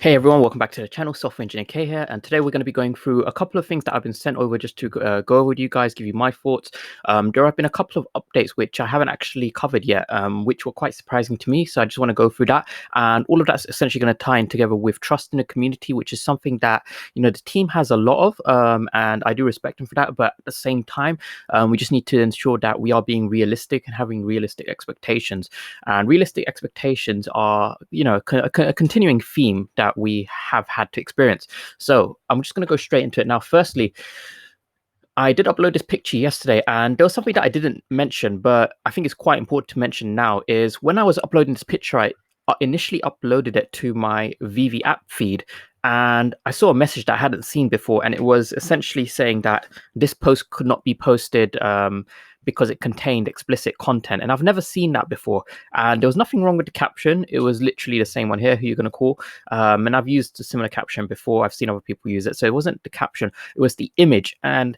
Hey everyone, welcome back to the channel. Software Engineer K here, and today we're going to be going through a couple of things that I've been sent over just to go over with you guys, give you my thoughts. There have been a couple of updates which I haven't actually covered yet, which were quite surprising to me, so I just want to go through that. And all of that's essentially going to tie in together with trust in the community, which is something that, you know, the team has a lot of, and I do respect them for that. But at the same time, we just need to ensure that we are being realistic and having realistic expectations. And realistic expectations are, you know, a continuing theme that we have had to experience. So I'm just going to go straight into it now. Firstly, I did upload this picture yesterday, and there was something that I didn't mention, but I think it's quite important to mention now, is when I was uploading this picture, I initially uploaded it to my VeVe app feed, and I saw a message that I hadn't seen before, and it was essentially saying that this post could not be posted because it contained explicit content. And I've never seen that before. And there was nothing wrong with the caption. It was literally the same one here, who you're going to call. And I've used a similar caption before. I've seen other people use it. So it wasn't the caption, it was the image. And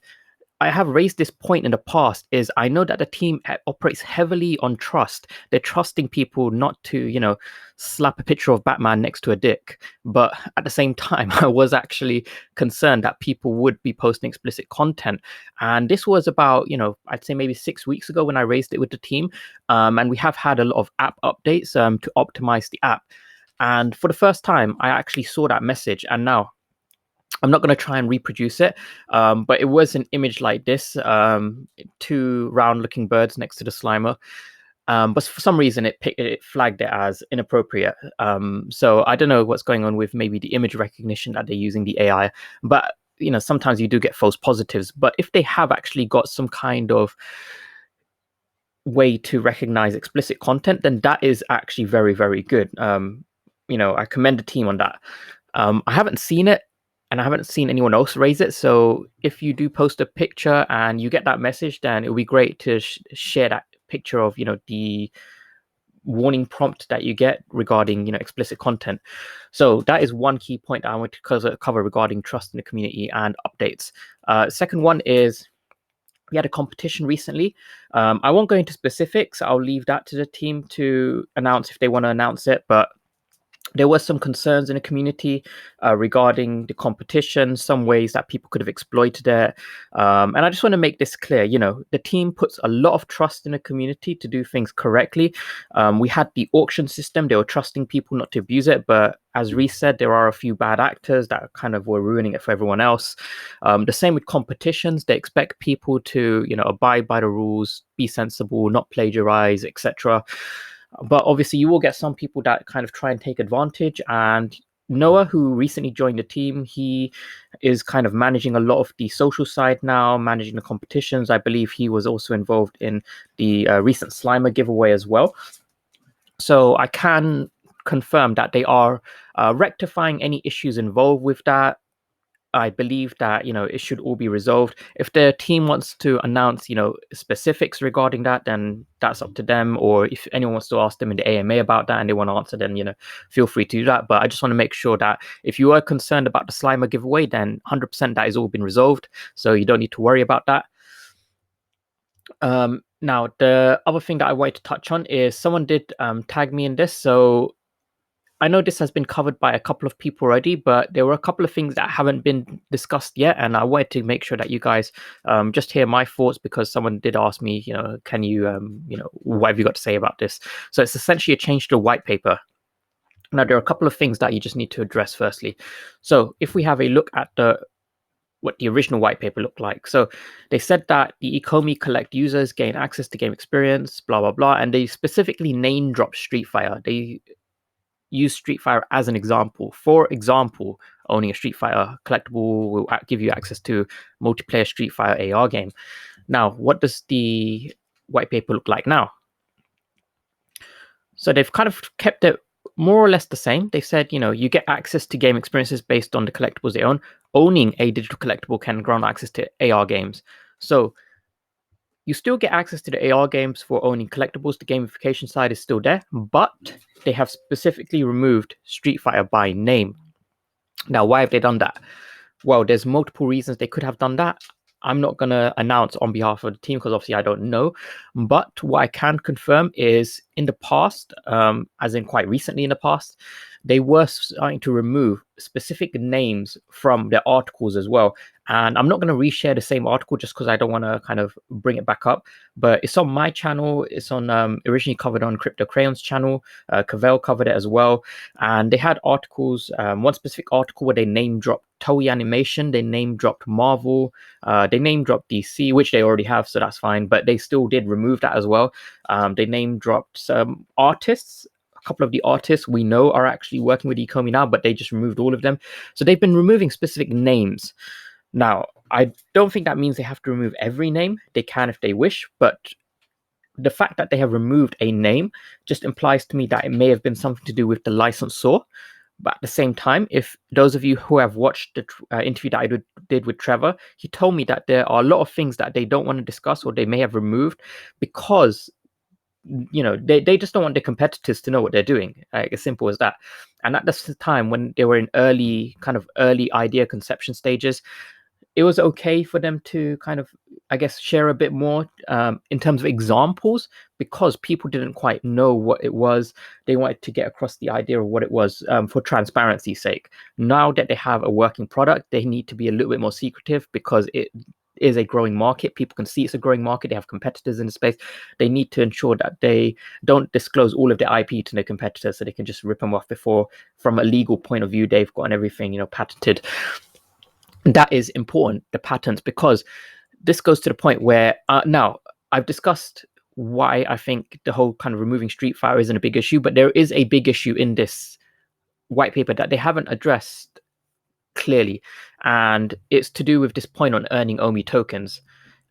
I have raised this point in the past, is I know that the team operates heavily on trust. They're trusting people not to, you know, slap a picture of Batman next to a dick. But at the same time, I was actually concerned that people would be posting explicit content. And this was about, you know, I'd say maybe 6 weeks ago when I raised it with the team. And we have had a lot of app updates to optimize the app. And for the first time, I actually saw that message. And now, I'm not going to try and reproduce it, but it was an image like this, two round-looking birds next to the Slimer. But for some reason, it flagged it as inappropriate. So I don't know what's going on with maybe the image recognition that they're using, the AI. But you know, sometimes you do get false positives. But if they have actually got some kind of way to recognize explicit content, then that is actually very, very good. You know, I commend the team on that. I haven't seen it, and I haven't seen anyone else raise it. So if you do post a picture and you get that message, then it would be great to share that picture of, you know, the warning prompt that you get regarding, you know, explicit content. So that is one key point that I want to cover regarding trust in the community and updates. Second one is, we had a competition recently. I won't go into specifics. I'll leave that to the team to announce if they want to announce it, but there were some concerns in the community regarding the competition, some ways that people could have exploited it. And I just want to make this clear, you know, the team puts a lot of trust in the community to do things correctly. We had the auction system. They were trusting people not to abuse it. But as Reese said, there are a few bad actors that kind of were ruining it for everyone else. The same with competitions. They expect people to, you know, abide by the rules, be sensible, not plagiarize, etc. But obviously, you will get some people that kind of try and take advantage. And Noah, who recently joined the team, he is kind of managing a lot of the social side now, managing the competitions. I believe he was also involved in the recent Slimer giveaway as well. So I can confirm that they are rectifying any issues involved with that. I believe that, you know, it should all be resolved. If the team wants to announce, you know, specifics regarding that, then that's up to them. Or if anyone wants to ask them in the AMA about that and they want to answer, then, you know, feel free to do that. But I just want to make sure that if you are concerned about the Slimer giveaway, then 100% that has all been resolved. So you don't need to worry about that. Now, the other thing that I wanted to touch on is someone did tag me in this. So I know this has been covered by a couple of people already, but there were a couple of things that haven't been discussed yet. And I wanted to make sure that you guys just hear my thoughts, because someone did ask me, you know, can you, you know, what have you got to say about this? So it's essentially a change to the white paper. Now, there are a couple of things that you just need to address firstly. So if we have a look at what the original white paper looked like. So they said that the Ecomi collect users, gain access to game experience, blah, blah, blah. And they specifically name drop Street Fighter. They use Street Fighter as an example. For example, owning a Street Fighter collectible will give you access to multiplayer Street Fighter AR game. Now, what does the white paper look like now? So they've kind of kept it more or less the same. They said, you know, you get access to game experiences based on the collectibles they own. Owning a digital collectible can grant access to AR games. So you still get access to the AR games for owning collectibles. The gamification side is still there, but they have specifically removed Street Fighter by name. Now, why have they done that? Well, there's multiple reasons they could have done that. I'm not going to announce on behalf of the team because obviously I don't know. But what I can confirm is in the past, as in quite recently in the past, they were starting to remove specific names from their articles as well. And I'm not going to reshare the same article just because I don't want to kind of bring it back up. But it's on my channel. It's on originally covered on Crypto Crayon's channel. Cavell covered it as well. And they had articles, one specific article where they name dropped Toei Animation, they name dropped Marvel, they name dropped DC, which they already have, so that's fine. But they still did remove that as well. They name dropped some artists. A couple of the artists we know are actually working with Ecomi now, but they just removed all of them. So they've been removing specific names. Now, I don't think that means they have to remove every name. They can if they wish, but the fact that they have removed a name just implies to me that it may have been something to do with the licensor. But at the same time, if those of you who have watched the interview that I did with Trevor, he told me that there are a lot of things that they don't want to discuss or they may have removed because, you know, they just don't want their competitors to know what they're doing. As simple as that. And at the time when they were in early idea conception stages, it was okay for them to kind of, I guess, share a bit more in terms of examples because people didn't quite know what it was. They wanted to get across the idea of what it was for transparency's sake. Now that they have a working product, they need to be a little bit more secretive because it is a growing market. People can see it's a growing market. They have competitors in the space. They need to ensure that they don't disclose all of their IP to their competitors so they can just rip them off before, from a legal point of view, they've gotten everything, you know, patented. That is important, the patents, because this goes to the point where now I've discussed why I think the whole kind of removing Street Fighter isn't a big issue, but there is a big issue in this white paper that they haven't addressed clearly, and it's to do with this point on earning OMI tokens.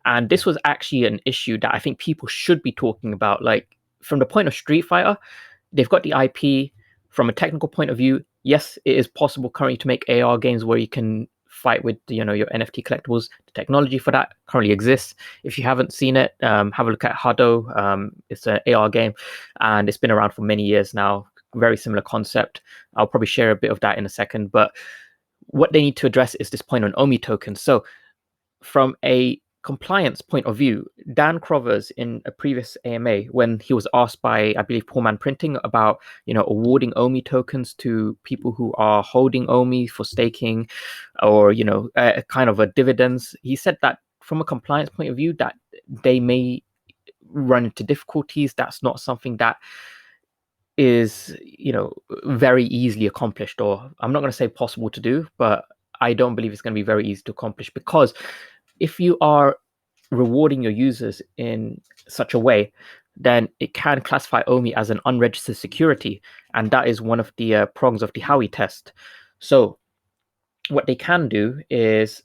And this was actually an issue that I think people should be talking about. Like, from the point of Street Fighter, they've got the IP. From a technical point of view, yes, it is possible currently to make AR games where you can fight with, you know, your NFT collectibles. The technology for that currently exists. If you haven't seen it, have a look at Hado. It's an AR game and it's been around for many years now. Very similar concept. I'll probably share a bit of that in a second, but what they need to address is this point on OMI tokens. So from a compliance point of view, Dan Crovers in a previous AMA, when he was asked by, I believe, Poor Man Printing about, you know, awarding OMI tokens to people who are holding OMI for staking or, you know, kind of a dividends, he said that from a compliance point of view that they may run into difficulties. That's not something that is, you know, very easily accomplished, or I'm not going to say possible to do, but I don't believe it's going to be very easy to accomplish, because if you are rewarding your users in such a way, then it can classify OMI as an unregistered security, and that is one of the prongs of the Howey test. So what they can do is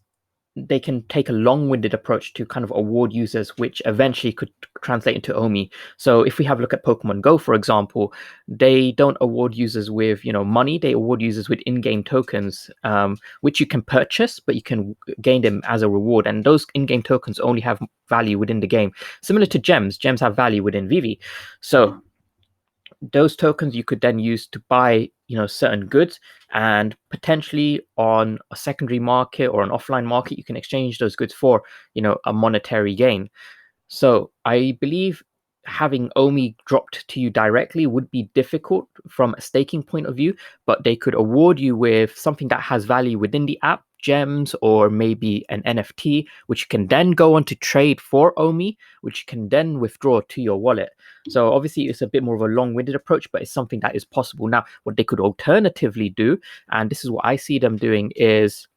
they can take a long-winded approach to kind of award users, which eventually could translate into OMI. So if we have a look at Pokemon Go, for example, they don't award users with, you know, money. They award users with in-game tokens, which you can purchase, but you can gain them as a reward. And those in-game tokens only have value within the game, similar to gems. Gems have value within VeVe. So those tokens you could then use to buy, you know, certain goods, and potentially on a secondary market or an offline market, you can exchange those goods for, you know, a monetary gain. So I believe having OMI dropped to you directly would be difficult from a staking point of view, but they could award you with something that has value within the app, gems, or maybe an NFT, which you can then go on to trade for OMI, which you can then withdraw to your wallet. So obviously it's a bit more of a long-winded approach, but it's something that is possible. Now, what they could alternatively do, and this is what I see them doing, is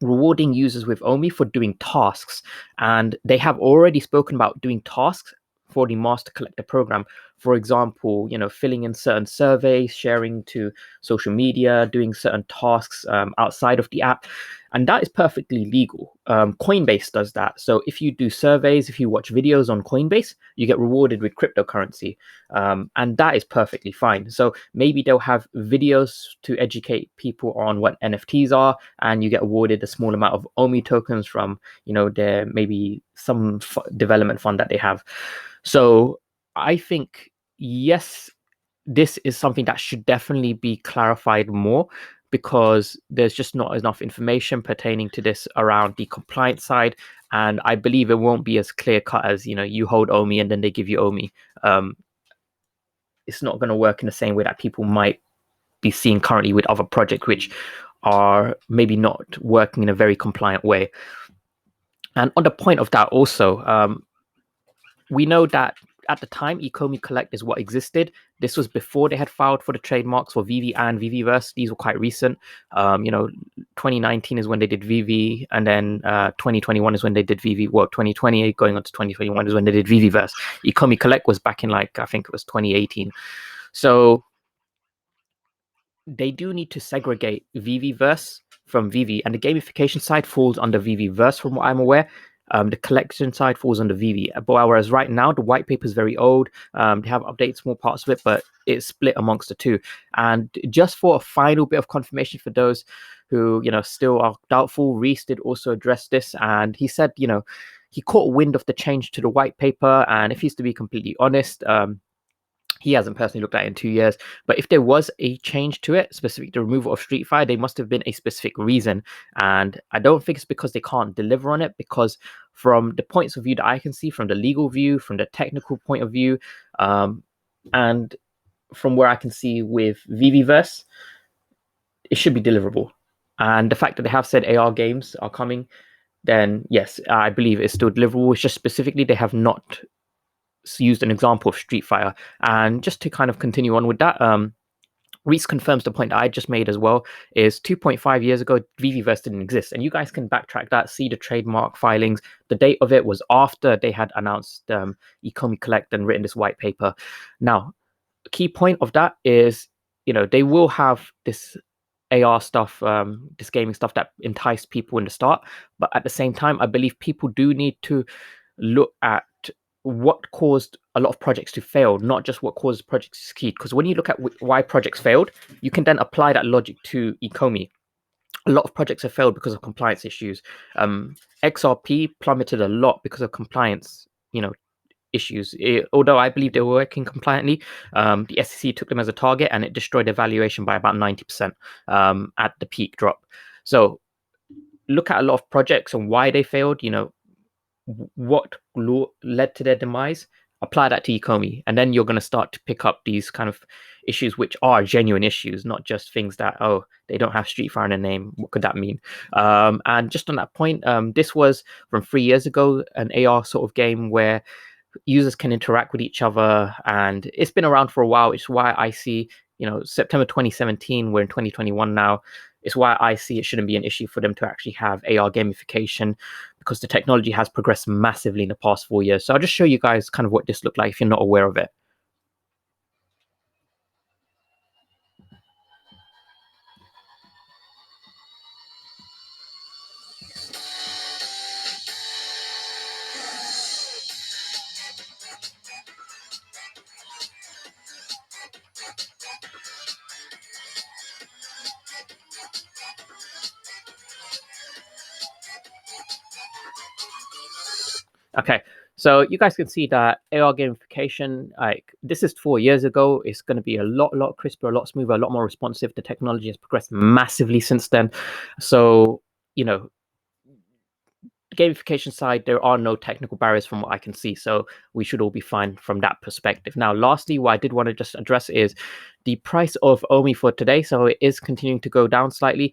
rewarding users with OMI for doing tasks. And they have already spoken about doing tasks for the master collector program. For example, you know, filling in certain surveys, sharing to social media, doing certain tasks outside of the app. And that is perfectly legal. Coinbase does that. So if you do surveys, if you watch videos on Coinbase, you get rewarded with cryptocurrency. And that is perfectly fine. So maybe they'll have videos to educate people on what NFTs are, and you get awarded a small amount of OMI tokens from, you know, their maybe some development fund that they have. So I think, yes, this is something that should definitely be clarified more, because there's just not enough information pertaining to this around the compliance side. And I believe it won't be as clear cut as, you know, you hold OMI and then they give you OMI. it's not going to work in the same way that people might be seeing currently with other projects which are maybe not working in a very compliant way. And on the point of that also, we know that at the time, Ecomi Collect is what existed. This was before they had filed for the trademarks for VeVe and VeVeWorse. These were quite recent. 2019 is when they did VeVe, and then 2021 is when they did VeVe. Well, 2020 going on to 2021 is when they did VeVeWorse. Ecomi Collect was back in, like, I think it was 2018. So they do need to segregate VeVeWorse from VeVe, and the gamification side falls under VeVeWorse from what I'm aware. The collection side falls under VeVe. But whereas right now the white paper is very old, they have updated small parts of it, but it's split amongst the two. And just for a final bit of confirmation for those who still are doubtful, Reese did also address this, and he said he caught wind of the change to the white paper, and if he's to be completely honest, he hasn't personally looked at it in 2 years, but if there was a change to it, specific to removal of Street Fire, there must have been a specific reason. And I don't think it's because they can't deliver on it, because from the points of view that I can see, from the legal view, from the technical point of view, and from where I can see with VeVeWorse, it should be deliverable. And the fact that they have said AR games are coming, then yes, I believe it's still deliverable. It's just specifically they have not used an example of Street Fighter. And just to kind of continue on with that, Reese confirms the point that I just made as well, is 2.5 years ago, VeVeWorse didn't exist. And you guys can backtrack that, see the trademark filings. The date of it was after they had announced Ecomi Collect and written this white paper. Now, a key point of that is, they will have this AR stuff, this gaming stuff that entice people in the start. But at the same time, I believe people do need to look at what caused a lot of projects to fail, not just what causes projects to succeed. Because when you look at why projects failed, you can then apply that logic to Ecomi. A lot of projects have failed because of compliance issues. XRP plummeted a lot because of compliance, issues. Although I believe they were working compliantly, the SEC took them as a target, and it destroyed their valuation by about 90% at the peak drop. So look at a lot of projects and why they failed. What led to their demise, apply that to Ecomi, and then you're going to start to pick up these kind of issues which are genuine issues, not just things that, oh, they don't have Street Fighter in their name, what could that mean? And just on that point, this was from 3 years ago, an AR sort of game where users can interact with each other, and it's been around for a while. It's why I see, September 2017, we're in 2021 now. It's why I see it shouldn't be an issue for them to actually have AR gamification, because the technology has progressed massively in the past 4 years. So I'll just show you guys kind of what this looked like if you're not aware of it. Okay, so you guys can see that AR gamification, like, this is 4 years ago. It's going to be a lot crisper, a lot smoother, a lot more responsive. The technology has progressed massively since then. So, gamification side, there are no technical barriers from what I can see, so we should all be fine from that perspective. Now, lastly, what I did want to just address is the price of OMI for today. So it is continuing to go down slightly,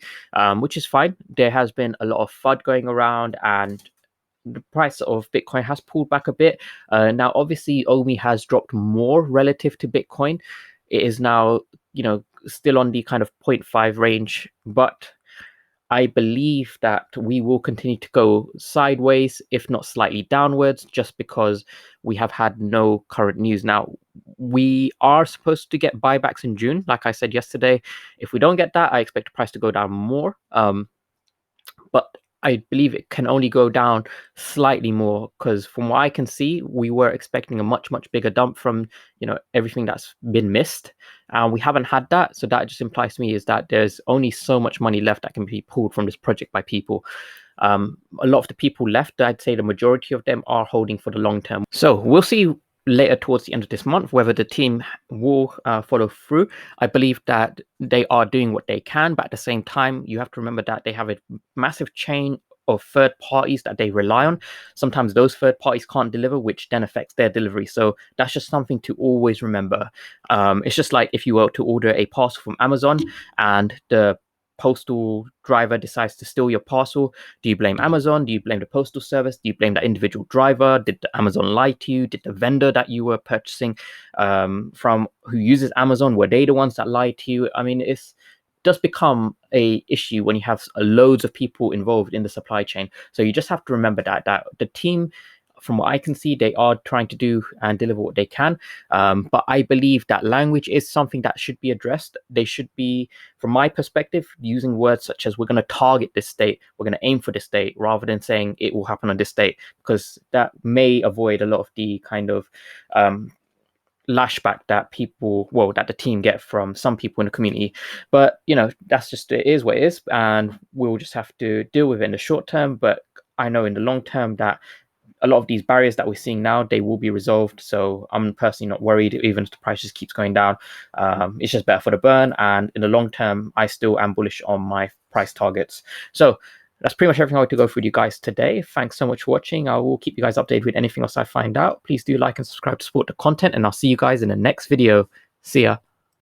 which is fine. There has been a lot of FUD going around, and the price of Bitcoin has pulled back a bit. Now, obviously, OMI has dropped more relative to Bitcoin. It is now, still on the kind of 0.5 range, but I believe that we will continue to go sideways, if not slightly downwards, just because we have had no current news. Now, we are supposed to get buybacks in June, like I said yesterday. If we don't get that, I expect the price to go down more. But I believe it can only go down slightly more, because from what I can see, we were expecting a much bigger dump from everything that's been missed, and we haven't had that. So that just implies to me is that there's only so much money left that can be pulled from this project by people. A lot of the people left, I'd say the majority of them are holding for the long term. So we'll see later towards the end of this month whether the team will follow through. I believe that they are doing what they can, but at the same time, you have to remember that they have a massive chain of third parties that they rely on. Sometimes those third parties can't deliver, which then affects their delivery. So that's just something to always remember. It's just like if you were to order a parcel from Amazon and the postal driver decides to steal your parcel. Do you blame Amazon? Do you blame the postal service? Do you blame that individual driver? Did the Amazon lie to you? Did the vendor that you were purchasing from, who uses Amazon, were they the ones that lied to you? I mean, it's does become a issue when you have loads of people involved in the supply chain. So you just have to remember that the team, from what I can see, they are trying to do and deliver what they can. But I believe that language is something that should be addressed. They should be, from my perspective, using words such as we're going to target this state, we're going to aim for this state, rather than saying it will happen on this date, because that may avoid a lot of the kind of lashback that that the team get from some people in the community. But that's just, it is what it is, and we'll just have to deal with it in the short term. But I know in the long term that a lot of these barriers that we're seeing now, they will be resolved. So I'm personally not worried, even if the price just keeps going down. It's just better for the burn, and in the long term, I still am bullish on my price targets. So that's pretty much everything I want to go through with you guys today. Thanks so much for watching. I will keep you guys updated with anything else I find out. Please do like and subscribe to support the content, and I'll see you guys in the next video. See ya.